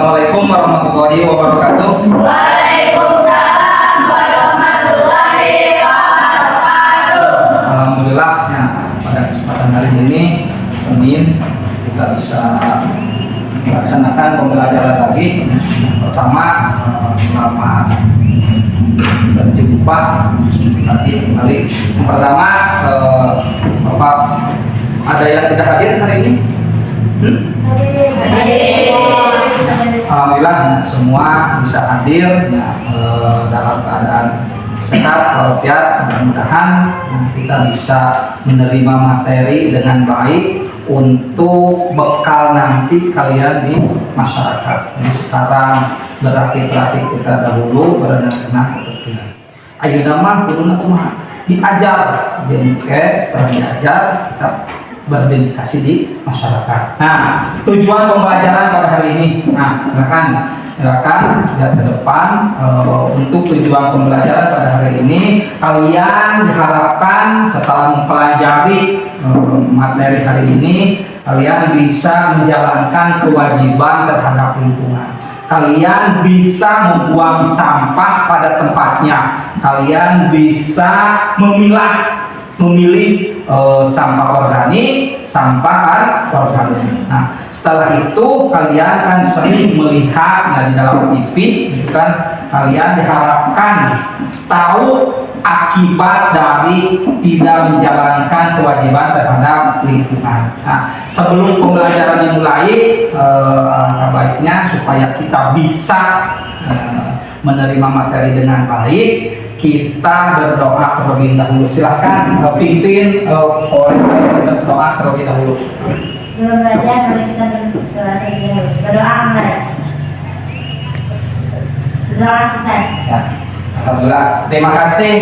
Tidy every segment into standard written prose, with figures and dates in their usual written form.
Assalamualaikum warahmatullahi wabarakatuh. Waalaikumsalam warahmatullahi wabarakatuh. Alhamdulillah ya, pada kesempatan hari ini Senin kita bisa melaksanakan pembelajaran lagi. Pertama selamat berjumpa lagi kembali. Yang pertama Bapak ada yang tidak hadir hari ini? Alhamdulillah semua bisa hadir ya, dalam keadaan sehat walafiat. Mudah-mudahan kita bisa menerima materi dengan baik untuk bekal nanti kalian di masyarakat. Jadi sekarang berarti kita dahulu berenang-renang kepentingan. Ayo nama guru kumaha diajar, jadi setelah diajar kita berdedikasi di masyarakat. Nah, tujuan pembelajaran pada hari ini. Nah, silakan lihat ke depan. Untuk tujuan pembelajaran pada hari ini, kalian diharapkan setelah mempelajari materi hari ini, kalian bisa menjalankan kewajiban terhadap lingkungan. Kalian bisa membuang sampah pada tempatnya. Kalian bisa memilih sampah organik, sampah anorganik. Nah, setelah itu kalian kan sering melihat di dalam TV, gitu kan? Kalian diharapkan tahu akibat dari tidak menjalankan kewajiban terhadap lingkungan. Nah, sebelum pembelajaran dimulai, alangkah baiknya supaya kita bisa menerima materi dengan baik, kita berdoa terlebih dahulu. Silahkan pimpin oleh berdoa terlebih dahulu. Sebelum belajar, mari kita berdoa mulai. Berdoa selesai. Ya. Alhamdulillah. Terima kasih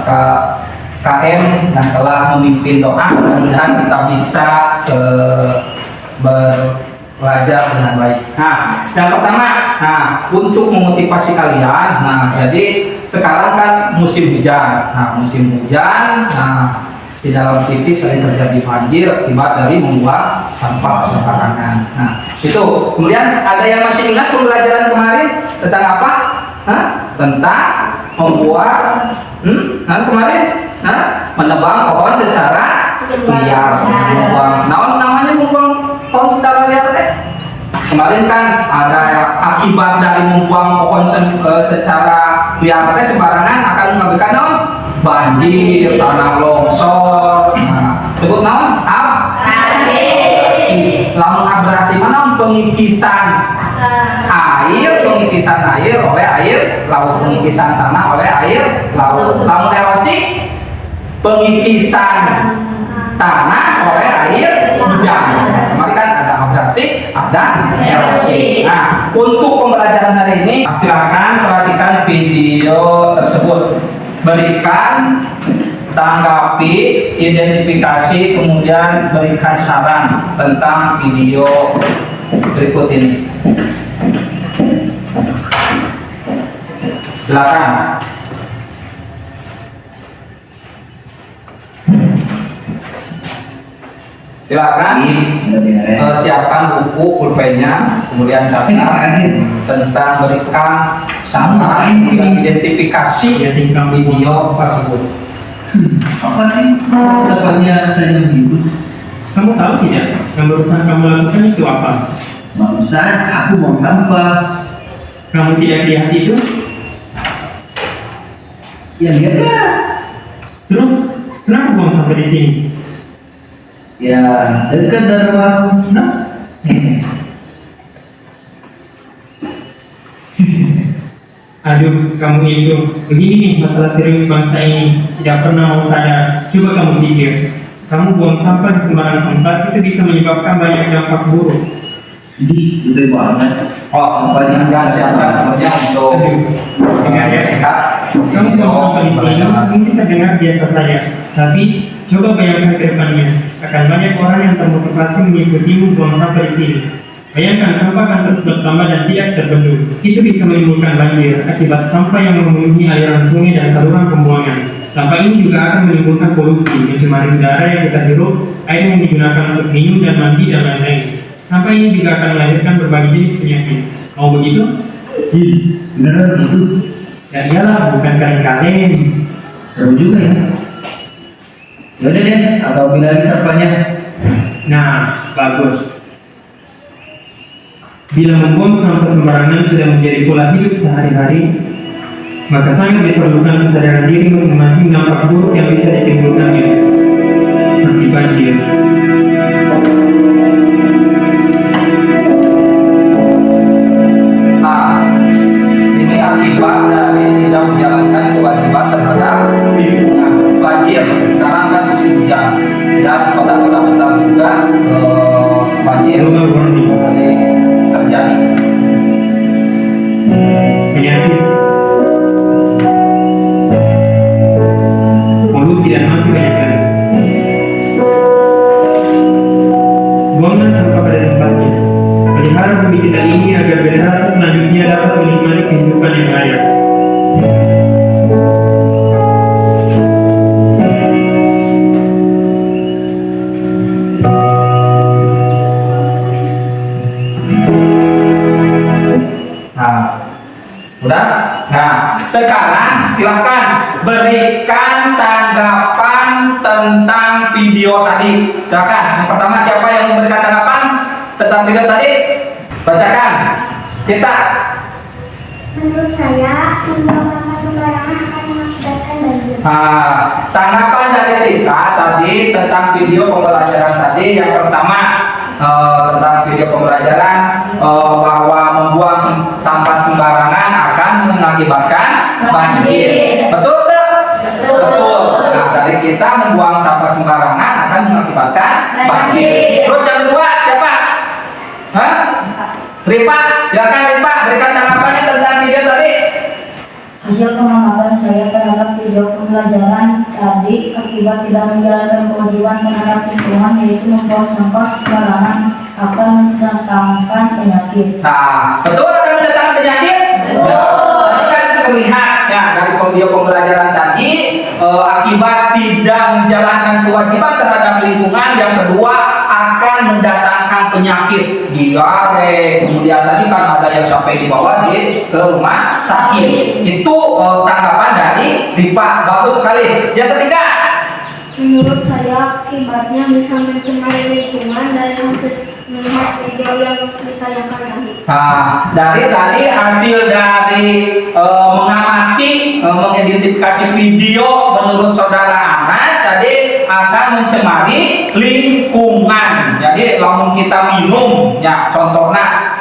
Kak KM yang telah memimpin doa. Mudah-mudahan kita bisa belajar dengan baik. Nah, yang pertama, untuk memotivasi kalian, jadi sekarang kan musim hujan. Nah, musim hujan, di dalam TV sering terjadi banjir akibat dari membuang sampah sembarangan. Nah, itu. Kemudian ada yang masih ingat pembelajaran kemarin tentang apa? Tentang membuat kemarin menebang pohon secara liar. Membuang, namanya membuang pohon secara liar teh. Kemarin kan ada akibat dari membuang pohon secara liar teh sembarangan akan mengakibatkan banjir, tanah longsor. Sebut naon? Abrasi. Lamun abrasi mana pengikisan air oleh air laut, pengikisan tanah oleh air laut. Lamun erosi, pengikisan tanah oleh air hujan. Kemarin kan ada abrasi, ada erosi. Nah, untuk pembelajaran hari ini silakan perhatikan video tersebut. Berikan, tanggapi, identifikasi, kemudian berikan saran tentang video berikut ini. Silakan. Silakan siapkan buku pulpennya, kemudian catat tentang berikan saran dan identifikasi video tersebut. Apa sih dapatnya saya begitu? Kamu tahu tidak yang barusan kamu lakukan itu apa? Barusan aku buang sampah. Kamu tidak lihat itu? Ya lihatlah. Terus kenapa buang sampai di sini? Ya dekat dari rumahku. Aduh, kamu itu begini nih masalah serius bangsa ini. Tidak pernah mau sadar. Coba kamu pikir, kamu buang sampah di sembarang tempat itu bisa menyebabkan banyak dampak buruk. Ih, gede banget. Banyak kan siapkan untuk Dengar ya, kamu buang sampah di sini mungkin terdengar biasa saja, tapi coba bayangkan ke depannya, akan banyak orang yang termotivasi mengikutimu buang sampah di sini. Bayangkan sampah akan terus bertambah dan tidak terbendung. Itu bisa menimbulkan banjir akibat sampah yang memenuhi aliran sungai dan saluran pembuangan. Sampah ini juga akan menimbulkan polusi, mencemari udara yang kita hirup, air yang digunakan untuk minum dan mandi dan lain-lain. Sampah ini juga akan melahirkan berbagai jenis penyakit. Mau begitu? Beneran begitu? Ya iyalah, bukan kaleng-kaleng. Seru juga ya. Yaudah deh, aku ambil lagi sampahnya. Nah, bagus. Bila membuang sampah sembarangan sudah menjadi pola hidup sehari-hari, maka sangat diperlukan kesadaran diri masing-masing dampak buruk yang bisa ditimbulkannya, seperti banjir. Nah, ini akibat dari tidak menjalankan kewajiban terhadap lingkungan. Banjir, sekarang kan musim hujan, dan kota-kota besar juga banjir Global warming, sering terjadi. penyakit, polusi, dan masih banyak lagi. Buanglah sampah pada tempatnya. Pelihara bumi kita ini agar generasi selanjutnya dapat menikmati kehidupan yang layak. Nah, udah? Nah, sekarang silahkan berikan tanggapan tentang video tadi. Silakan. Yang pertama siapa yang memberikan tanggapan tentang video tadi? Bacakan. Kita. Menurut saya, membuang sampah sembarangan akan mengakibatkan banjir. Nah, tanggapan dari kita tadi tentang video pembelajaran tadi. Yang pertama tentang video pembelajaran bahwa membuang sampah sembarangan akan mengakibatkan banjir. Betul tak? Betul. Nah, dari kita membuang sampah sembarangan akan mengakibatkan banjir. Terus yang kedua siapa? Hah? Ripa, silakan Ripa berikan tanggapannya tentang video tadi. Hasil pengamatan saya terhadap video pembelajaran tadi akibat tidak menjalankan kewajiban terhadap lingkungan, yaitu membuang sampah sembarangan akan mendatangkan penyakit. Nah, betul akan mendatangkan penyakit? Betul. Tadi kan terlihat ya dari video pembelajaran tadi akibat tidak menjalankan kewajiban terhadap lingkungan, yang kedua akan mendatangkan penyakit, diare, kemudian tadi kan ada yang sampai dibawa ke rumah sakit. Itu tanggapan dari Ripa, bagus sekali. Yang ketiga, Menurut saya, akibatnya bisa mencemari lingkungan dari melihat video yang ditayangkan tadi. nah, dari tadi hasil dari mengamati, mengidentifikasi video menurut saudara Anas tadi akan mencemari lingkungan. Jadi lamun kita minum, ya contohnya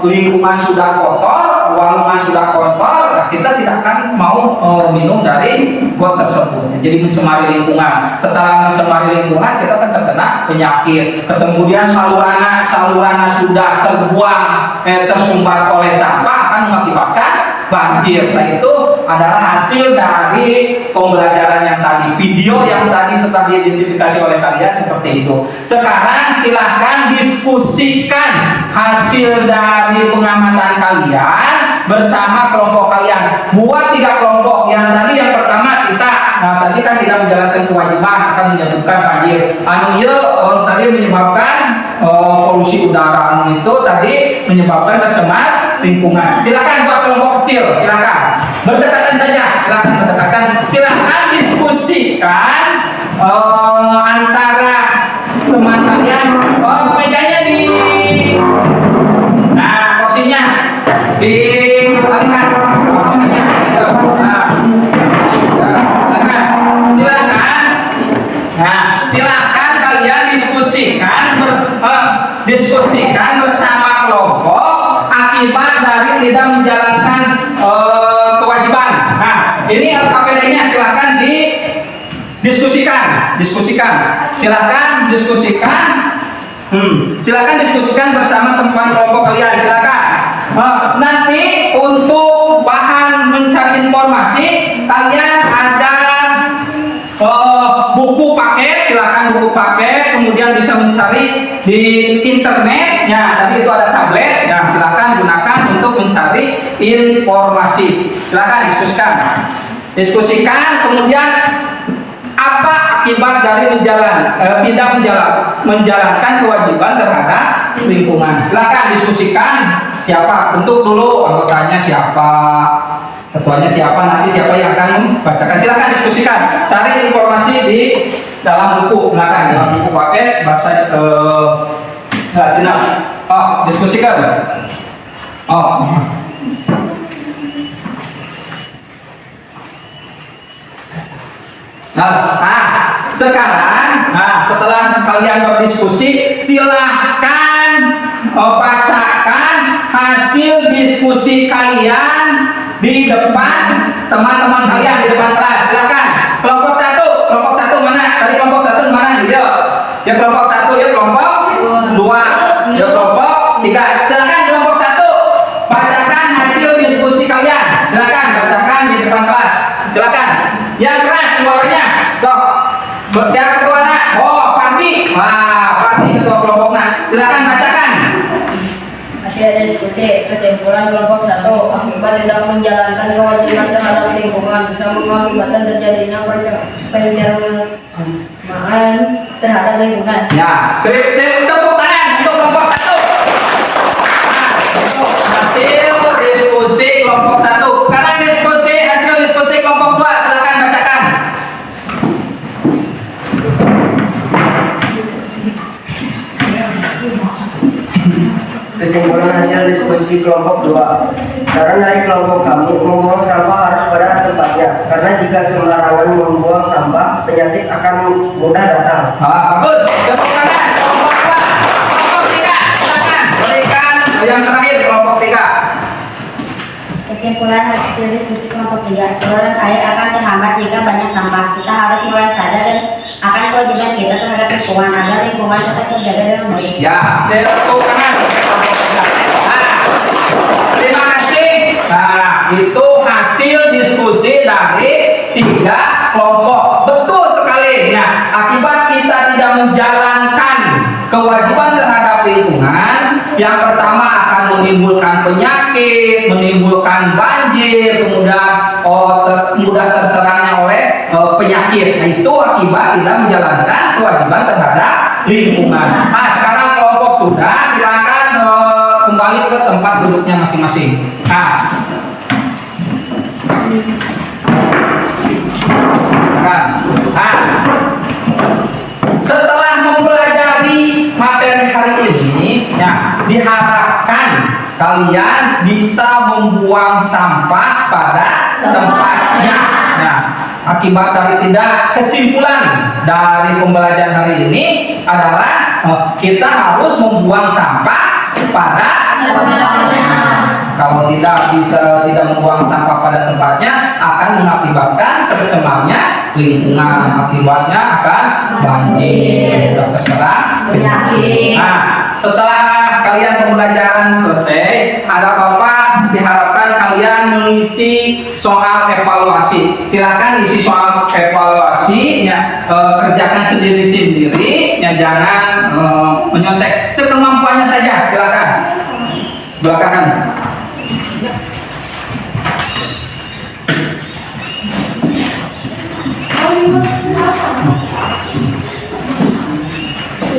lingkungan sudah kotor, walungan sudah kotor, kita tidak akan mau minum dari got tersebut. Jadi mencemari lingkungan. Setelah mencemari lingkungan, kita akan terkena penyakit. Kemudian saluran sudah terbuang, tersumbat oleh sampah akan mengakibatkan banjir. Nah, itu adalah hasil dari pembelajaran yang tadi, video yang tadi setelah diidentifikasi oleh kalian seperti itu. Sekarang silahkan diskusikan hasil dari pengamatan kalian bersama kelompok kalian. Buat 3 kelompok. Yang tadi yang pertama kita, nah tadi kan tidak menjalankan kewajiban akan menyebabkan banjir. Tadi menyebabkan polusi udara, itu tadi menyebabkan tercemar lingkungan. Silakan buat kelompok kecil, silakan berdekatan saja, silakan diskusikan antara teman kalian. Mejanya di, nah kursinya dikembalikan, kursinya gitu. Silakan kalian diskusikan bersama kelompok akibat dari tidak menjalankan kewajiban. Nah, ini LKPD-nya silakan didiskusikan. Silakan diskusikan bersama teman kelompok kalian. Silakan. Nanti untuk bahan mencari informasi kalian ada buku paket, silakan buku paket, kemudian bisa mencari di internet. Ya, tadi itu ada tablet. Ya, silakan gunakan untuk mencari informasi. Silakan diskusikan. Kemudian apa akibat dari tidak menjalankan kewajiban terhadap lingkungan. Silakan diskusikan siapa, bentuk dulu anggotanya siapa, ketuanya siapa, nanti siapa yang akan membacakan. Silakan diskusikan, cari informasi di dalam buku, silakan dalam buku paket bahasa diskusikan. Sekarang, setelah kalian berdiskusi, silahkan bacakan hasil diskusi kalian di depan teman-teman kalian di depan kelas. Silahkan. Kelompok satu mana? Tadi kelompok satu mana? Ya kelompok satu, ya kelompok dua, ya kelompok tiga. Silahkan kelompok satu bacakan hasil diskusi kalian. Silahkan bacakan di depan kelas. Silahkan. Yang keras suaranya. Siapa ketuanya? Parti. Parti ketua kelompoknya. Silakan bacakan. Hasil diskusi kesimpulan kelompok 1, akibat tidak menjalankan kewajiban terhadap lingkungan bisa mengakibatkan terjadinya pencemaran terhadap lingkungan. Ya, tepuk tangan untuk kelompok 1. Hasil diskusi kelompok 1. Sekarang hasil diskusi kelompok 2. Silakan bacakan. Kesimpulan hasil diskusi kelompok 2. Saran dari kelompok kami, membuang sampah harus pada tempatnya, karena jika sembarangan membuang sampah, penyakit akan mudah datang. Bagus. Tepuk tangan kelompok 2. Kelompok 3. Silakan berikan yang terakhir kelompok 3. Kesimpulan hasil diskusi kelompok 3, saluran air akan terhambat jika banyak sampah. Kita harus mulai sadar dan akan kewajiban kita terhadap lingkungan agar lingkungan tetap terjaga dengan baik. Ya, tepuk tangan. Terima kasih. Itu hasil diskusi dari 3 kelompok. Betul sekali. Ya, akibat kita tidak menjalankan kewajiban terhadap lingkungan, yang pertama akan menimbulkan penyakit, menimbulkan banjir, kemudian mudah terserangnya oleh penyakit. Nah, itu akibat tidak menjalankan kewajiban terhadap lingkungan. Sekarang kelompok sudah, silakan kembali ke tempat duduknya masing-masing. Setelah mempelajari materi hari ini, ya, diharapkan kalian bisa membuang sampah pada tempatnya. Nah, akibat dari kesimpulan dari pembelajaran hari ini adalah kita harus membuang sampah pada tempatnya. Kalau tidak membuang sampah pada tempatnya, akan mengakibatkan tercemarnya lingkungan. Akibatnya akan banjir, mudah terserang penyakit. Setelah kalian pembelajaran selesai, ada apa-apa, diharapkan kalian mengisi soal evaluasi. Silakan isi soal evaluasi, ya, kerjakan sendiri-sendiri, ya, jangan menyontek, sekemampuannya saja. Silakan. Belakangan.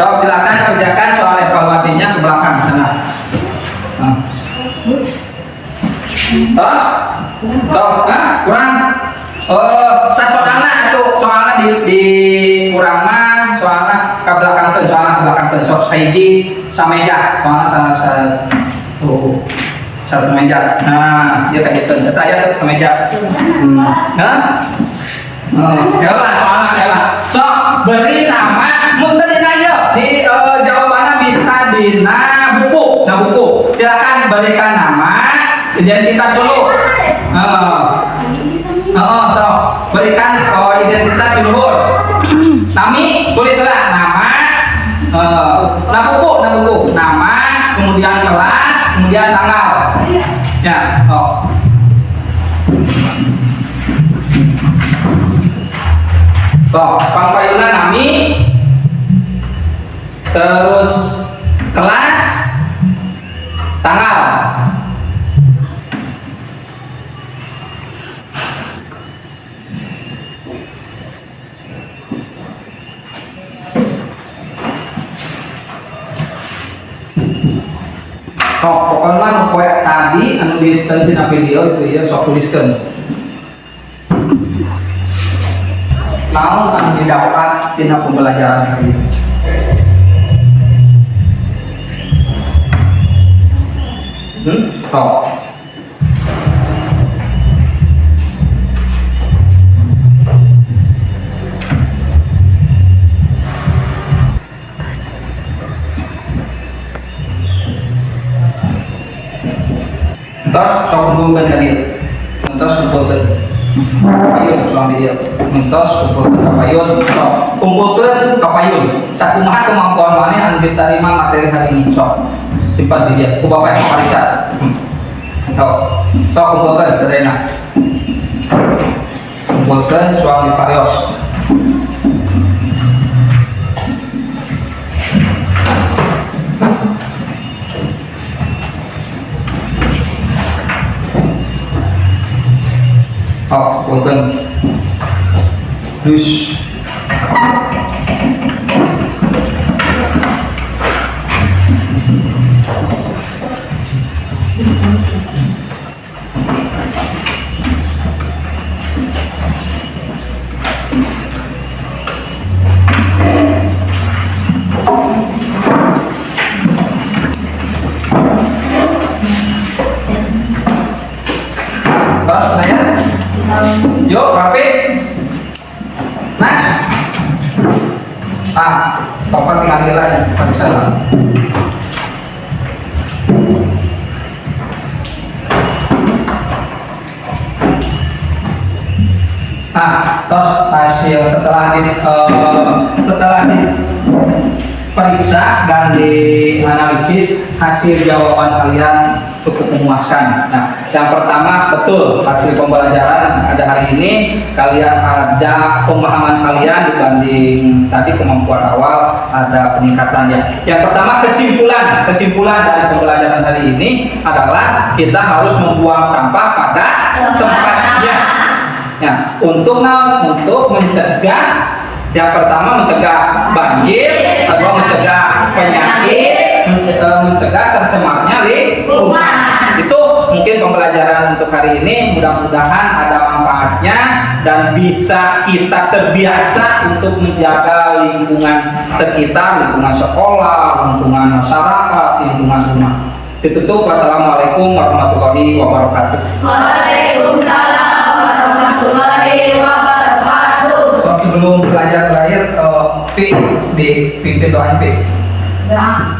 Silakan kerjakan soal evaluasinya ke belakang sana. Kurang. Soalnya itu soalnya di kurang soalnya ke belakang tuh, sok saiji sameja, soalnya satu meja. Dia tadi tuh, kita sameja. Ya lah soalnya. So, beri nama munterin aja di jawabannya bisa di buku. Buku. Silakan berikan nama, identitas dulu. So, berikan identitas dulu. Nami tulislah nama, buku, nama, kemudian kelas, kemudian tanggal. Ya, pangpayuna nami, terus kelas, tanggal. poe tadi anu diteliti na video itu ya sok tuliskeun. Naon anu didapat tina pembelajaran hari ini? Sok. Entos sok kumpulkeun ka dieu. Entos kumpulkeun. Payun suami dia. Entos kumpulkeun ka payun. Sok kumpulkeun ka payun. Sakumaha kemampuan maneh anu diterima materi hari ini sok. Simpan di dia. Ku bapak yang parisa. Sok. Sok kumpulkeun terena. Kumpulkeun suami Parios. Oh, punten. Dus. Terus nanya? Yuk, rapi. Mas. Papa tinggal nilai, tapi salah. Terus hasil setelah periksa dan dianalisis, hasil jawaban kalian cukup memuaskan. Nah, yang pertama betul hasil pembelajaran ada hari ini kalian ada pemahaman kalian dibanding tadi kemampuan awal ada peningkatan ya. Yang pertama kesimpulan dari pembelajaran hari ini adalah kita harus membuang sampah pada tempatnya. Ya, untuk mencegah yang pertama mencegah banjir, kedua mencegah penyakit, mencegah tercemarnya lingkungan. Itu mungkin pembelajaran untuk hari ini. Mudah-mudahan ada manfaatnya dan bisa kita terbiasa untuk menjaga lingkungan sekitar, lingkungan sekolah, lingkungan masyarakat, lingkungan rumah. Ditutup. Wassalamualaikum warahmatullahi wabarakatuh. Waalaikumsalam warahmatullahi wabarakatuh. Sebelum belajar terakhir, dipimpin doain Pi. Doa.